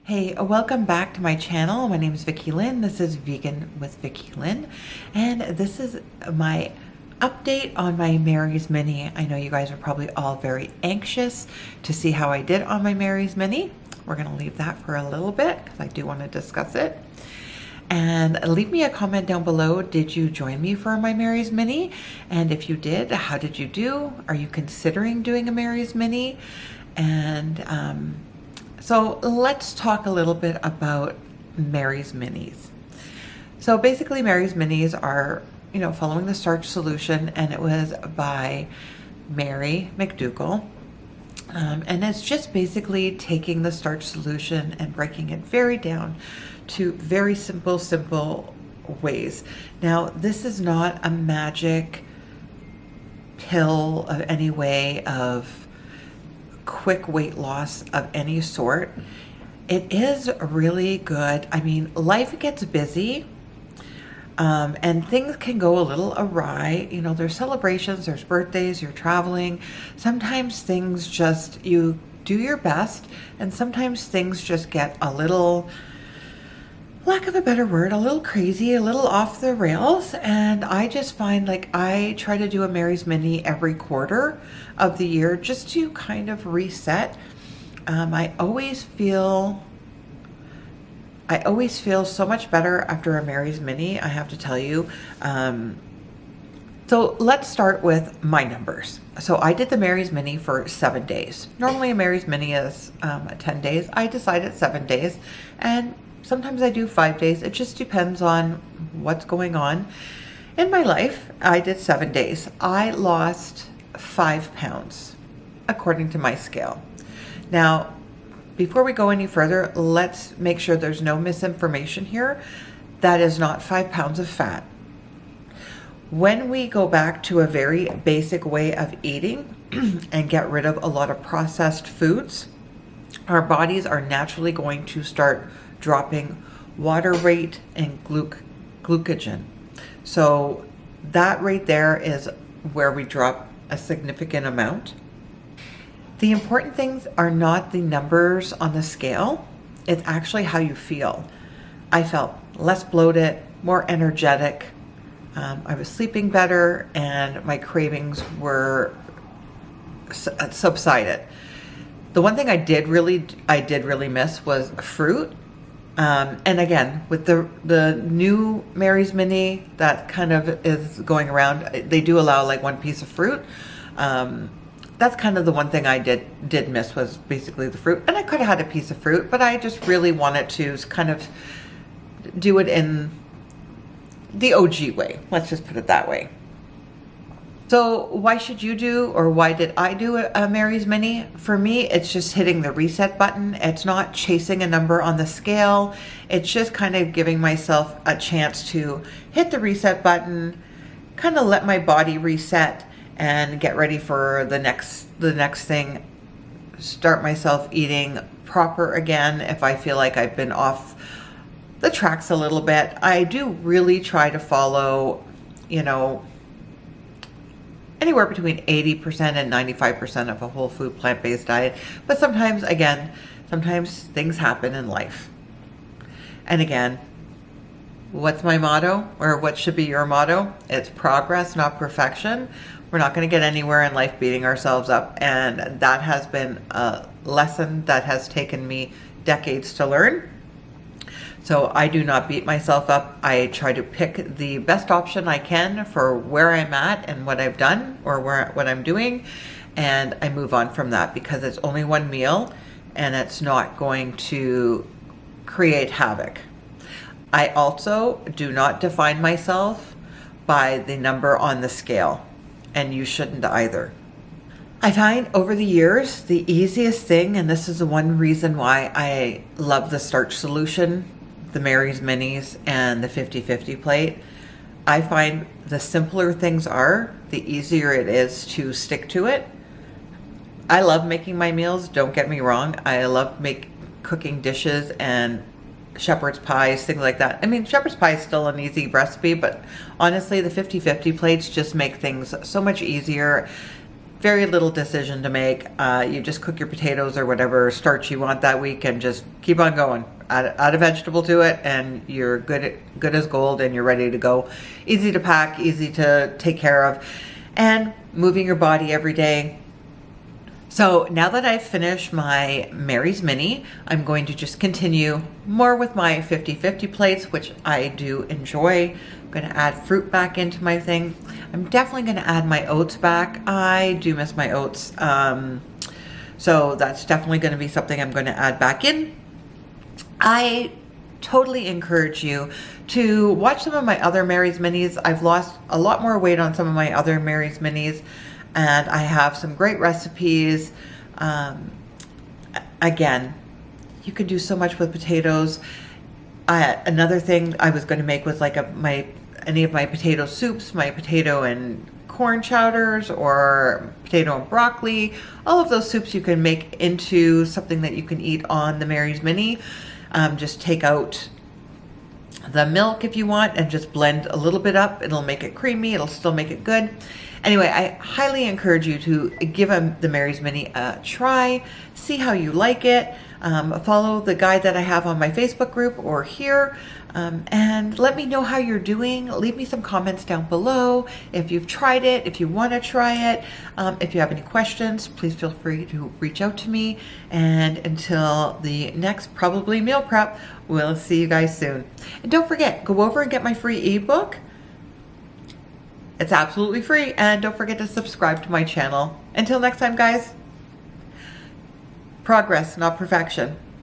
Hey, welcome back to my channel. My name is Vicki-Lynne. This is Vegan with Vicki-Lynne, and this is my update on my Mary's Mini. I know you guys are probably all very anxious to see how I did on my Mary's Mini. We're going to leave that for a little bit because I do want to discuss it. And leave me a comment down below. Did you join me for my Mary's Mini? And if you did, how did you do? Are you considering doing a Mary's Mini? And so let's talk a little bit about Mary's Minis. So basically Mary's Minis are, following the Starch solution, and it was by Mary McDougall. And it's just basically taking the Starch solution and breaking it very down to very simple ways. Now, this is not a magic pill of any way of quick weight loss of any sort. It is really good. I mean, life gets busy, and things can go a little awry. There's celebrations, there's birthdays, you're traveling. Sometimes things just, you do your best, and sometimes things just get a little, lack of a better word, a little crazy, a little off the rails. And I just find, like, I try to do a Mary's Mini every quarter of the year just to kind of reset. I always feel so much better after a Mary's Mini, I have to tell you. So let's start with my numbers. So I did the Mary's Mini for 7 days. Normally a Mary's Mini is 10 days. I decided 7 days, and sometimes I do 5 days. It just depends on what's going on in my life. I did 7 days. I lost 5 pounds according to my scale. Now, before we go any further, let's make sure there's no misinformation here. That is not 5 pounds of fat. When we go back to a very basic way of eating and get rid of a lot of processed foods, our bodies are naturally going to start dropping water rate and glucogen. So that right there is where we drop a significant amount. The important things are not the numbers on the scale. It's actually how you feel. I felt less bloated, more energetic. I was sleeping better, and my cravings were subsided. The one thing I did really miss was fruit. And again, with the new Mary's Mini that kind of is going around, they do allow like 1 piece of fruit. That's kind of the one thing I did miss, was basically the fruit. And I could have had a piece of fruit, but I just really wanted to kind of do it in the OG way. Let's just put it that way. So why should you do, or why did I do a Mary's Mini? For me, it's just hitting the reset button. It's not chasing a number on the scale. It's just kind of giving myself a chance to hit the reset button, kind of let my body reset and get ready for the next thing. Start myself eating proper again if I feel like I've been off the tracks a little bit. I do really try to follow, anywhere between 80% and 95% of a whole food plant-based diet. But sometimes things happen in life. And again, what's my motto, or what should be your motto? It's progress, not perfection. We're not going to get anywhere in life beating ourselves up. And that has been a lesson that has taken me decades to learn. So I do not beat myself up. I try to pick the best option I can for where I'm at and what I've done, or what I'm doing, and I move on from that, because it's only one meal and it's not going to create havoc. I also do not define myself by the number on the scale, and you shouldn't either. I find over the years, the easiest thing, and this is the one reason why I love the Starch solution, the Mary's Minis, and the 50/50 plate, I find the simpler things are, the easier it is to stick to it. I love making my meals, don't get me wrong. I love cooking dishes and shepherd's pies, things like that. I mean, shepherd's pie is still an easy recipe, but honestly, the 50/50 plates just make things so much easier. very little decision to make. You just cook your potatoes or whatever starch you want that week and just keep on going. Add a vegetable to it and you're good as gold and you're ready to go. Easy to pack, easy to take care of, and moving your body every day. So now that I've finished my Mary's Mini, I'm going to just continue more with my 50-50 plates, which I do enjoy. I'm going to add fruit back into my thing. I'm definitely going to add my oats back. I do miss my oats. So that's definitely going to be something I'm going to add back in. I totally encourage you to watch some of my other Mary's Minis. I've lost a lot more weight on some of my other Mary's Minis, and I have some great recipes. Again, you can do so much with potatoes. Another thing I was going to make was like any of my potato soups, my potato and corn chowders, or potato and broccoli. All of those soups you can make into something that you can eat on the Mary's Mini. Just take out the milk if you want and just blend a little bit up. It'll make it creamy. It'll still make it good. Anyway, I highly encourage you to give the Mary's Mini a try. See how you like it. Follow the guide that I have on my Facebook group or here. And let me know how you're doing. Leave me some comments down below if you've tried it, if you want to try it. If you have any questions, please feel free to reach out to me. And until the next probably meal prep, we'll see you guys soon. And don't forget, go over and get my free ebook. It's absolutely free. And don't forget to subscribe to my channel. Until next time, guys. Progress, not perfection.